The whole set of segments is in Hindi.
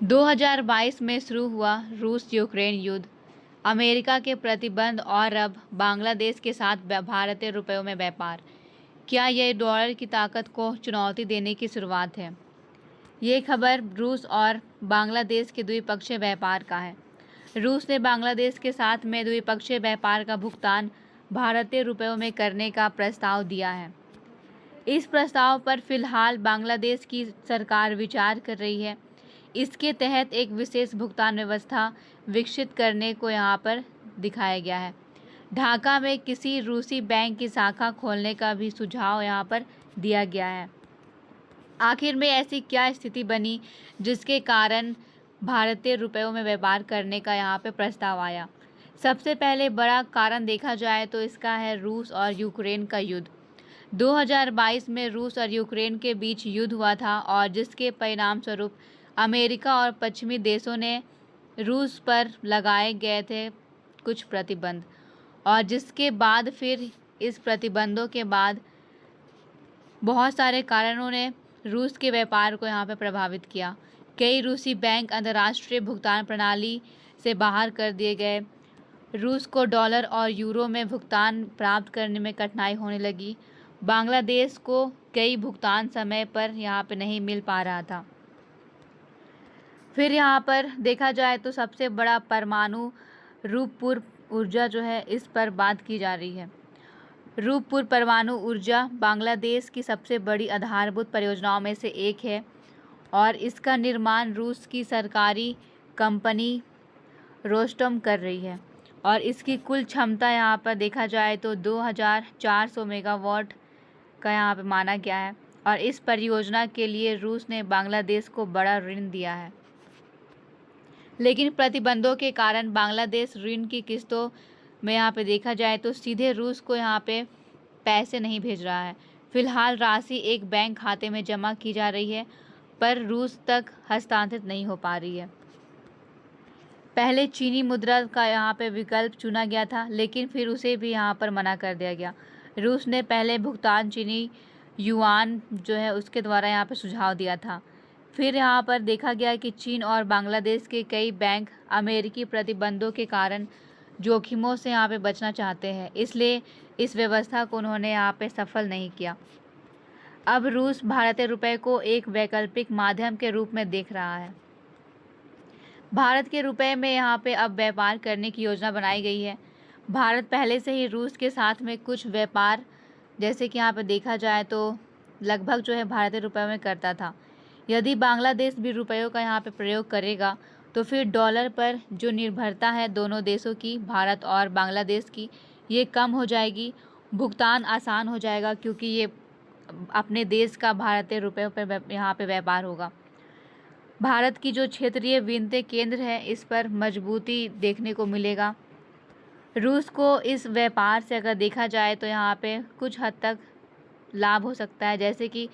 2022 में शुरू हुआ रूस यूक्रेन युद्ध, अमेरिका के प्रतिबंध और अब बांग्लादेश के साथ भारतीय रुपयों में व्यापार। क्या यह डॉलर की ताकत को चुनौती देने की शुरुआत है? ये खबर रूस और बांग्लादेश के द्विपक्षीय व्यापार का है। रूस ने बांग्लादेश के साथ में द्विपक्षीय व्यापार का भुगतान भारतीय रुपयों में करने का प्रस्ताव दिया है। इस प्रस्ताव पर फिलहाल बांग्लादेश की सरकार विचार कर रही है। इसके तहत एक विशेष भुगतान व्यवस्था विकसित करने को यहाँ पर दिखाया गया है। ढाका में किसी रूसी बैंक की शाखा खोलने का भी सुझाव यहाँ पर दिया गया है। आखिर में ऐसी क्या स्थिति बनी जिसके कारण भारतीय रुपयों में व्यापार करने का यहाँ पे प्रस्ताव आया? सबसे पहले बड़ा कारण देखा जाए तो इसका है रूस और यूक्रेन का युद्ध। 2022 में रूस और यूक्रेन के बीच युद्ध हुआ था और जिसके परिणाम स्वरूप अमेरिका और पश्चिमी देशों ने रूस पर लगाए गए थे कुछ प्रतिबंध, और जिसके बाद फिर इस प्रतिबंधों के बाद बहुत सारे कारणों ने रूस के व्यापार को यहाँ पर प्रभावित किया। कई रूसी बैंक अंतर्राष्ट्रीय भुगतान प्रणाली से बाहर कर दिए गए। रूस को डॉलर और यूरो में भुगतान प्राप्त करने में कठिनाई होने लगी। बांग्लादेश को कई भुगतान समय पर यहाँ पे नहीं मिल पा रहा था। फिर यहाँ पर देखा जाए तो सबसे बड़ा परमाणु रूपपुर ऊर्जा जो है, इस पर बात की जा रही है। रूपपुर परमाणु ऊर्जा बांग्लादेश की सबसे बड़ी आधारभूत परियोजनाओं में से एक है और इसका निर्माण रूस की सरकारी कंपनी रोस्टम कर रही है और इसकी कुल क्षमता यहाँ पर देखा जाए तो 2400 मेगावाट का यहाँ पर माना गया है और इस परियोजना के लिए रूस ने बांग्लादेश को बड़ा ऋण दिया है। लेकिन प्रतिबंधों के कारण बांग्लादेश ऋण की किस्तों में यहाँ पे देखा जाए तो सीधे रूस को यहाँ पे पैसे नहीं भेज रहा है। फिलहाल राशि एक बैंक खाते में जमा की जा रही है पर रूस तक हस्तांतरित नहीं हो पा रही है। पहले चीनी मुद्रा का यहाँ पे विकल्प चुना गया था लेकिन फिर उसे भी यहाँ पर मना कर दिया गया। रूस ने पहले भुगतान चीनी युआन जो है उसके द्वारा यहाँ पे सुझाव दिया था। फिर यहाँ पर देखा गया कि चीन और बांग्लादेश के कई बैंक अमेरिकी प्रतिबंधों के कारण जोखिमों से यहाँ पे बचना चाहते हैं, इसलिए इस व्यवस्था को उन्होंने यहाँ पे सफल नहीं किया। अब रूस भारतीय रुपये को एक वैकल्पिक माध्यम के रूप में देख रहा है। भारत के रुपये में यहाँ पे अब व्यापार करने की योजना बनाई गई है। भारत पहले से ही रूस के साथ में कुछ व्यापार जैसे कि यहाँ पे देखा जाए तो लगभग जो है भारतीय रुपये में करता था। यदि बांग्लादेश भी रुपयों का यहाँ पे प्रयोग करेगा तो फिर डॉलर पर जो निर्भरता है दोनों देशों की, भारत और बांग्लादेश की, ये कम हो जाएगी। भुगतान आसान हो जाएगा क्योंकि ये अपने देश का भारतीय रुपयों पर यहाँ पे व्यापार होगा। भारत की जो क्षेत्रीय विनिमय केंद्र है इस पर मजबूती देखने को मिलेगा। रूस को इस व्यापार से अगर देखा जाए तो यहाँ पे कुछ हद तक लाभ हो सकता है, जैसे कि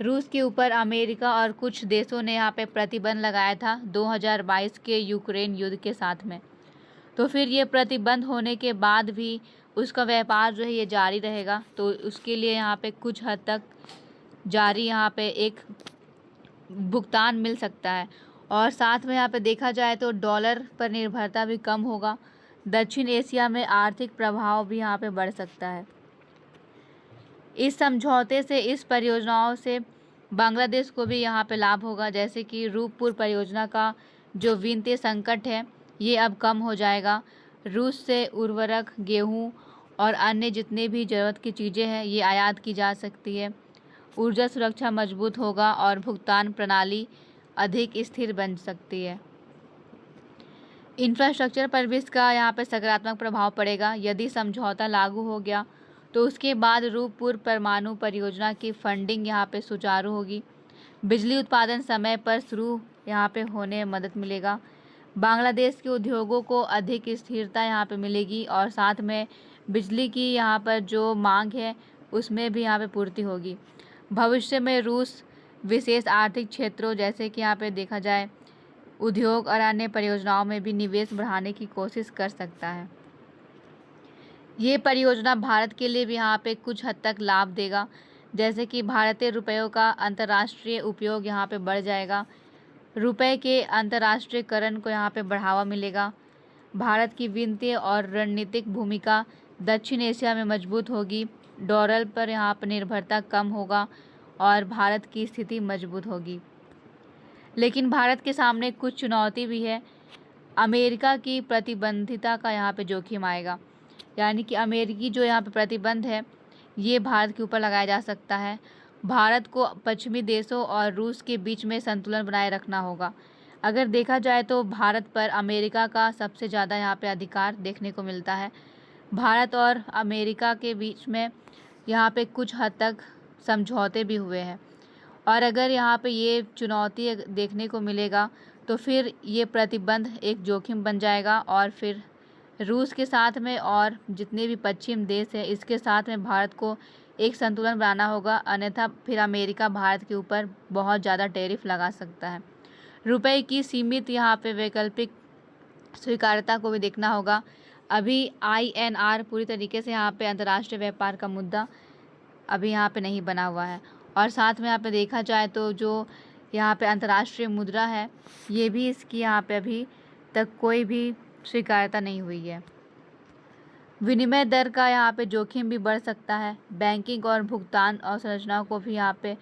रूस के ऊपर अमेरिका और कुछ देशों ने यहाँ पे प्रतिबंध लगाया था 2022 के यूक्रेन युद्ध के साथ में। तो फिर ये प्रतिबंध होने के बाद भी उसका व्यापार जो है ये जारी रहेगा, तो उसके लिए यहाँ पे कुछ हद तक जारी यहाँ पे एक भुगतान मिल सकता है। और साथ में यहाँ पे देखा जाए तो डॉलर पर निर्भरता भी कम होगा। दक्षिण एशिया में आर्थिक प्रभाव भी यहाँ पे बढ़ सकता है। इस समझौते से इस परियोजनाओं से बांग्लादेश को भी यहाँ पे लाभ होगा, जैसे कि रूपपुर परियोजना का जो वित्तीय संकट है ये अब कम हो जाएगा। रूस से उर्वरक, गेहूँ और अन्य जितने भी ज़रूरत की चीज़ें हैं ये आयात की जा सकती है। ऊर्जा सुरक्षा मजबूत होगा और भुगतान प्रणाली अधिक स्थिर बन सकती है। इंफ्रास्ट्रक्चर पर भी इसका यहाँ पर सकारात्मक प्रभाव पड़ेगा। यदि समझौता लागू हो गया तो उसके बाद रूपपुर परमाणु परियोजना की फंडिंग यहाँ पे सुचारू होगी। बिजली उत्पादन समय पर शुरू यहाँ पे होने में मदद मिलेगा। बांग्लादेश के उद्योगों को अधिक स्थिरता यहाँ पे मिलेगी और साथ में बिजली की यहाँ पर जो मांग है उसमें भी यहाँ पे पूर्ति होगी। भविष्य में रूस विशेष आर्थिक क्षेत्रों जैसे कि यहाँ पे देखा जाए उद्योग और अन्य परियोजनाओं में भी निवेश बढ़ाने की कोशिश कर सकता है। ये परियोजना भारत के लिए भी यहाँ पे कुछ हद तक लाभ देगा, जैसे कि भारतीय रुपयों का अंतर्राष्ट्रीय उपयोग यहाँ पे बढ़ जाएगा। रुपए के अंतर्राष्ट्रीयकरण को यहाँ पे बढ़ावा मिलेगा। भारत की वित्तीय और रणनीतिक भूमिका दक्षिण एशिया में मजबूत होगी। डॉलर पर यहाँ पर निर्भरता कम होगा और भारत की स्थिति मजबूत होगी। लेकिन भारत के सामने कुछ चुनौती भी है। अमेरिका की प्रतिबंधिता का यहाँ पे जोखिम आएगा, यानी कि अमेरिकी जो यहाँ पे प्रतिबंध है ये भारत के ऊपर लगाया जा सकता है। भारत को पश्चिमी देशों और रूस के बीच में संतुलन बनाए रखना होगा। अगर देखा जाए तो भारत पर अमेरिका का सबसे ज़्यादा यहाँ पे अधिकार देखने को मिलता है। भारत और अमेरिका के बीच में यहाँ पे कुछ हद तक समझौते भी हुए हैं, और अगर यहाँ पे ये चुनौती देखने को मिलेगा तो फिर ये प्रतिबंध एक जोखिम बन जाएगा, और फिर रूस के साथ में और जितने भी पश्चिम देश हैं इसके साथ में भारत को एक संतुलन बनाना होगा, अन्यथा फिर अमेरिका भारत के ऊपर बहुत ज़्यादा टैरिफ लगा सकता है। रुपए की सीमित यहाँ पे वैकल्पिक स्वीकार्यता को भी देखना होगा। अभी INR पूरी तरीके से यहाँ पे अंतर्राष्ट्रीय व्यापार का मुद्दा अभी यहाँ पे नहीं बना हुआ है, और साथ में यहाँ पे देखा जाए तो जो यहाँ पे अंतर्राष्ट्रीय मुद्रा है ये भी इसकी यहाँ पे अभी तक कोई भी स्वीकार्यता नहीं हुई है। विनिमय दर का यहाँ पे जोखिम भी बढ़ सकता है। बैंकिंग और भुगतान अवसंरचनाओं को भी यहाँ पे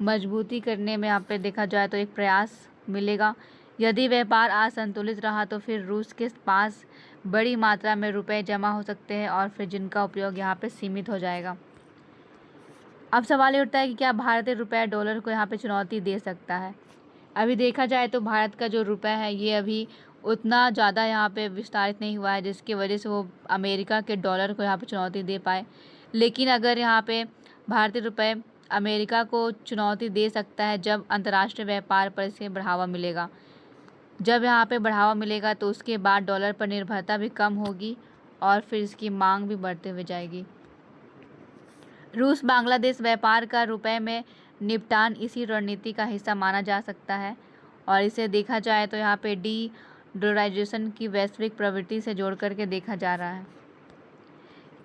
मजबूती करने में यहाँ पे देखा जाए तो एक प्रयास मिलेगा। यदि व्यापार असंतुलित रहा तो फिर रूस के पास बड़ी मात्रा में रुपए जमा हो सकते हैं, और फिर जिनका उपयोग यहाँ पे सीमित हो जाएगा। अब सवाल ये उठता है कि क्या भारतीय रुपया डॉलर को यहाँ पे चुनौती दे सकता है। अभी देखा जाए तो भारत का जो रुपया है ये अभी उतना ज़्यादा यहाँ पे विस्तारित नहीं हुआ है जिसकी वजह से वो अमेरिका के डॉलर को यहाँ पे चुनौती दे पाए। लेकिन अगर यहाँ पे भारतीय रुपये अमेरिका को चुनौती दे सकता है जब अंतर्राष्ट्रीय व्यापार पर इसे बढ़ावा मिलेगा। जब यहाँ पे बढ़ावा मिलेगा तो उसके बाद डॉलर पर निर्भरता भी कम होगी और फिर इसकी मांग भी बढ़ते हुए जाएगी। रूस बांग्लादेश व्यापार का रुपए में निपटान इसी रणनीति का हिस्सा माना जा सकता है, और इसे देखा जाए तो यहाँ पे डॉलराइजेशन की वैश्विक प्रवृत्ति से जोड़ करके देखा जा रहा है।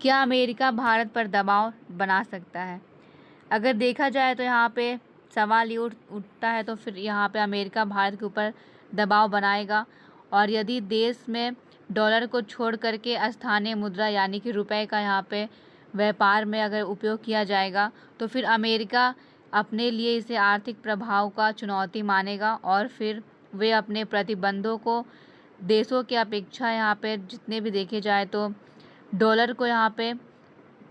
क्या अमेरिका भारत पर दबाव बना सकता है? अगर देखा जाए तो यहाँ पे सवाल ये उठता है तो फिर यहाँ पे अमेरिका भारत के ऊपर दबाव बनाएगा, और यदि देश में डॉलर को छोड़ करके स्थानीय मुद्रा यानी कि रुपए का यहाँ पे व्यापार में अगर उपयोग किया जाएगा तो फिर अमेरिका अपने लिए इसे आर्थिक प्रभाव का चुनौती मानेगा, और फिर वे अपने प्रतिबंधों को देशों की अपेक्षा यहाँ पे जितने भी देखे जाए तो डॉलर को यहाँ पे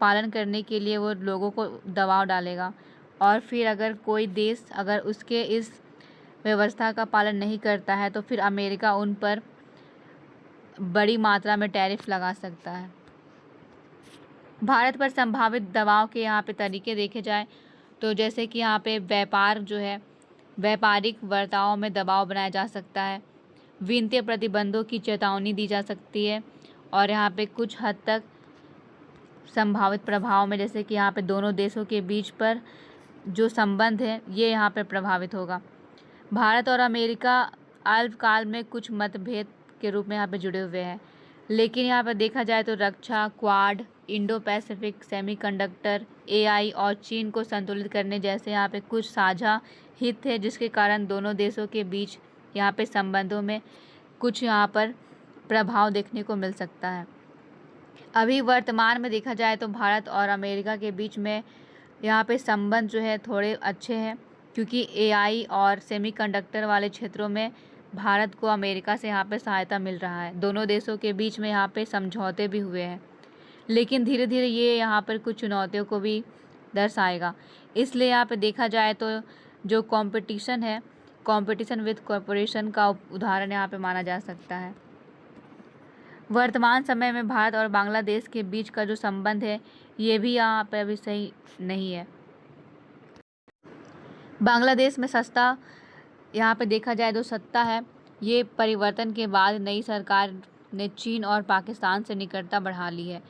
पालन करने के लिए वो लोगों को दबाव डालेगा, और फिर अगर कोई देश अगर उसके इस व्यवस्था का पालन नहीं करता है तो फिर अमेरिका उन पर बड़ी मात्रा में टैरिफ लगा सकता है। भारत पर संभावित दबाव के यहाँ पे तरीके देखे जाए तो जैसे कि यहाँ पे व्यापार जो है व्यापारिक वर्ताओं में दबाव बनाया जा सकता है, वित्तीय प्रतिबंधों की चेतावनी दी जा सकती है, और यहाँ पे कुछ हद तक संभावित प्रभाव में जैसे कि यहाँ पे दोनों देशों के बीच पर जो संबंध है ये यहाँ पे प्रभावित होगा। भारत और अमेरिका अल्पकाल में कुछ मतभेद के रूप में यहाँ पे जुड़े हुए हैं, लेकिन यहाँ पर देखा जाए तो रक्षा, quad, Indo Pacific, semiconductor, AI और चीन को संतुलित करने जैसे यहाँ पे कुछ साझा हित है, जिसके कारण दोनों देशों के बीच यहाँ पे संबंधों में कुछ यहाँ पर प्रभाव देखने को मिल सकता है। अभी वर्तमान में देखा जाए तो भारत और अमेरिका के बीच में यहाँ पे संबंध जो है थोड़े अच्छे हैं, क्योंकि AI और सेमीकंडक्टर वाले क्षेत्रों में भारत को अमेरिका से यहाँ पे सहायता मिल रहा है। दोनों देशों के बीच में यहाँ पे समझौते भी हुए हैं, लेकिन धीरे धीरे ये यहाँ पर कुछ चुनौतियों को भी दर्शाएगा। इसलिए यहाँ पे देखा जाए तो जो कंपटीशन है, कंपटीशन विद कॉरपोरेशन का उदाहरण यहाँ पे माना जा सकता है। वर्तमान समय में भारत और बांग्लादेश के बीच का जो संबंध है ये भी यहाँ पे अभी सही नहीं है। बांग्लादेश में सत्ता यहाँ पे देखा जाए तो सत्ता है, ये परिवर्तन के बाद नई सरकार ने चीन और पाकिस्तान से निकटता बढ़ा ली है।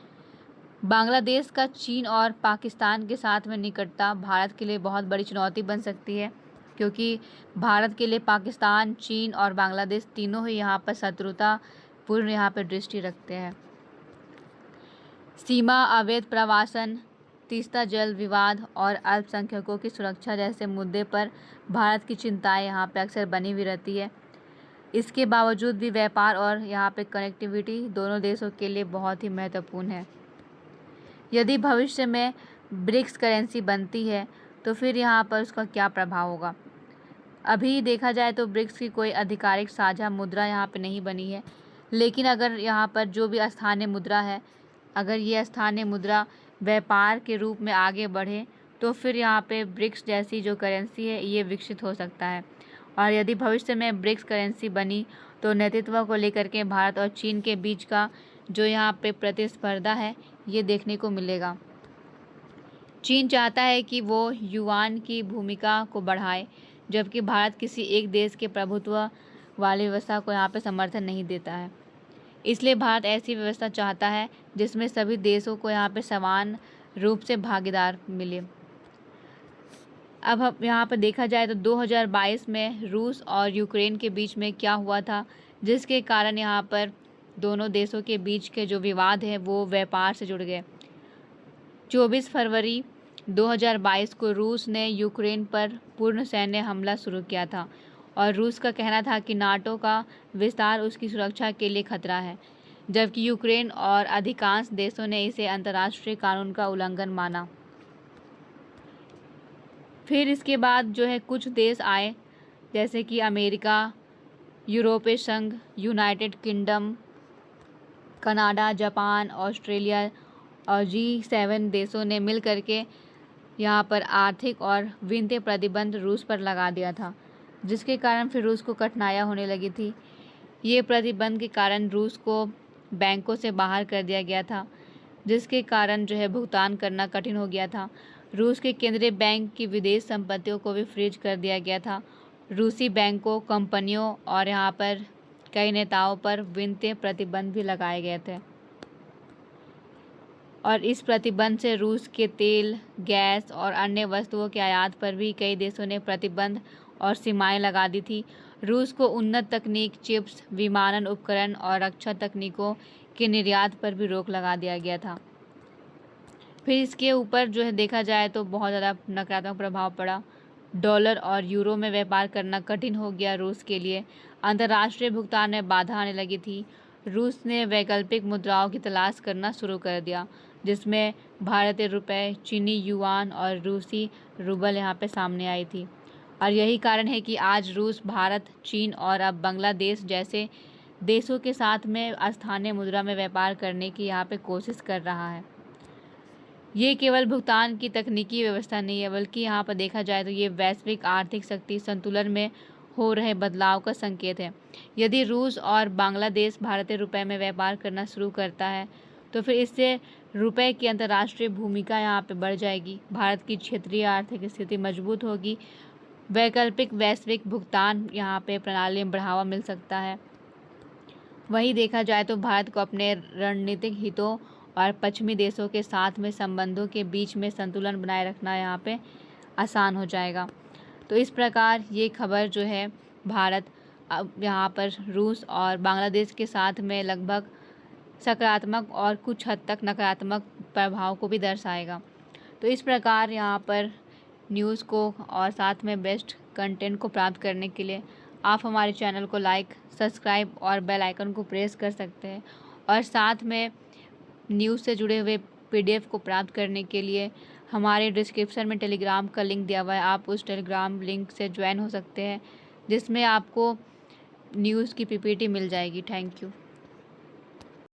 बांग्लादेश का चीन और पाकिस्तान के साथ में निकटता भारत के लिए बहुत बड़ी चुनौती बन सकती है, क्योंकि भारत के लिए पाकिस्तान, चीन और बांग्लादेश तीनों ही यहाँ पर शत्रुतापूर्ण यहाँ पर दृष्टि रखते हैं। सीमा, अवैध प्रवासन, तीस्ता जल विवाद और अल्पसंख्यकों की सुरक्षा जैसे मुद्दे पर भारत की चिंताएं यहाँ पे अक्सर बनी हुई रहती है। इसके बावजूद भी व्यापार और यहाँ पे कनेक्टिविटी दोनों देशों के लिए बहुत ही महत्वपूर्ण है। यदि भविष्य में ब्रिक्स करेंसी बनती है तो फिर यहाँ पर उसका क्या प्रभाव होगा। अभी देखा जाए तो ब्रिक्स की कोई आधिकारिक साझा मुद्रा यहाँ पे नहीं बनी है, लेकिन अगर यहाँ पर जो भी स्थानीय मुद्रा है, अगर ये स्थानीय मुद्रा व्यापार के रूप में आगे बढ़े तो फिर यहाँ पे ब्रिक्स जैसी जो करेंसी है ये विकसित हो सकता है। और यदि भविष्य में ब्रिक्स करेंसी बनी तो नेतृत्व को लेकर के भारत और चीन के बीच का जो यहाँ पे प्रतिस्पर्धा है ये देखने को मिलेगा। चीन चाहता है कि वो युआन की भूमिका को बढ़ाए, जबकि भारत किसी एक देश के प्रभुत्व वाली व्यवस्था को यहाँ पे समर्थन नहीं देता है। इसलिए भारत ऐसी व्यवस्था चाहता है जिसमें सभी देशों को यहाँ पे समान रूप से भागीदार मिले। अब हम यहाँ पर देखा जाए तो 2022 में रूस और यूक्रेन के बीच में क्या हुआ था, जिसके कारण यहाँ पर दोनों देशों के बीच के जो विवाद है वो व्यापार से जुड़ गए। 24 फरवरी 2022 को रूस ने यूक्रेन पर पूर्ण सैन्य हमला शुरू किया था और रूस का कहना था कि नाटो का विस्तार उसकी सुरक्षा के लिए खतरा है, जबकि यूक्रेन और अधिकांश देशों ने इसे अंतर्राष्ट्रीय कानून का उल्लंघन माना। फिर इसके बाद जो है कुछ देश आए, जैसे कि अमेरिका, यूरोपीय संघ, United kingdom, Canada, Japan, Australia और G7 देशों ने मिल करके यहाँ पर आर्थिक और वित्तीय प्रतिबंध रूस पर लगा दिया था, जिसके कारण फिर रूस को कठिनाइयाँ होने लगी थी। ये प्रतिबंध के कारण रूस को बैंकों से बाहर कर दिया गया था, जिसके कारण जो है भुगतान करना कठिन हो गया था। रूस के केंद्रीय बैंक की विदेश संपत्तियों को भी फ्रीज कर दिया गया था। रूसी बैंकों, कंपनियों और यहाँ पर कई नेताओं पर वित्तीय प्रतिबंध भी लगाए गए थे और इस प्रतिबंध से रूस के तेल, गैस और अन्य वस्तुओं के आयात पर भी कई देशों ने प्रतिबंध और सीमाएं लगा दी थी। रूस को उन्नत तकनीक, चिप्स, विमानन उपकरण और रक्षा तकनीकों के निर्यात पर भी रोक लगा दिया गया था। फिर इसके ऊपर जो है देखा जाए तो बहुत ज़्यादा नकारात्मक प्रभाव पड़ा। डॉलर और यूरो में व्यापार करना कठिन हो गया रूस के लिए। अंतर्राष्ट्रीय भुगतान में बाधा आने लगी थी। रूस ने वैकल्पिक मुद्राओं की तलाश करना शुरू कर दिया, जिसमें भारतीय रुपये, चीनी युआन और रूसी रूबल यहाँ पे सामने आई थी। और यही कारण है कि आज रूस, भारत, चीन और अब बांग्लादेश जैसे देशों के साथ में स्थानीय मुद्रा में व्यापार करने की यहाँ पे कोशिश कर रहा है। ये केवल भुगतान की तकनीकी व्यवस्था नहीं है, बल्कि यहाँ पर देखा जाए तो ये वैश्विक आर्थिक शक्ति संतुलन में हो रहे बदलाव का संकेत है। यदि रूस और बांग्लादेश भारतीय रुपये में व्यापार करना शुरू करता है तो फिर इससे रुपये की अंतर्राष्ट्रीय भूमिका यहाँ पे बढ़ जाएगी, भारत की क्षेत्रीय आर्थिक स्थिति मजबूत होगी, वैकल्पिक वैश्विक भुगतान यहाँ पे प्रणाली में बढ़ावा मिल सकता है। वहीं देखा जाए तो भारत को अपने रणनीतिक हितों और पश्चिमी देशों के साथ में संबंधों के बीच में संतुलन बनाए रखना यहाँ पे आसान हो जाएगा। तो इस प्रकार ये खबर जो है भारत अब यहाँ पर रूस और बांग्लादेश के साथ में लगभग सकारात्मक और कुछ हद तक नकारात्मक प्रभाव को भी दर्शाएगा। तो इस प्रकार यहाँ पर न्यूज़ को और साथ में बेस्ट कंटेंट को प्राप्त करने के लिए आप हमारे चैनल को लाइक, सब्सक्राइब और बेल आइकन को प्रेस कर सकते हैं। और साथ में न्यूज़ से जुड़े हुए PDF को प्राप्त करने के लिए हमारे डिस्क्रिप्शन में टेलीग्राम का लिंक दिया हुआ है, आप उस टेलीग्राम लिंक से ज्वाइन हो सकते हैं, जिसमें आपको न्यूज़ की PPT मिल जाएगी। Thank you.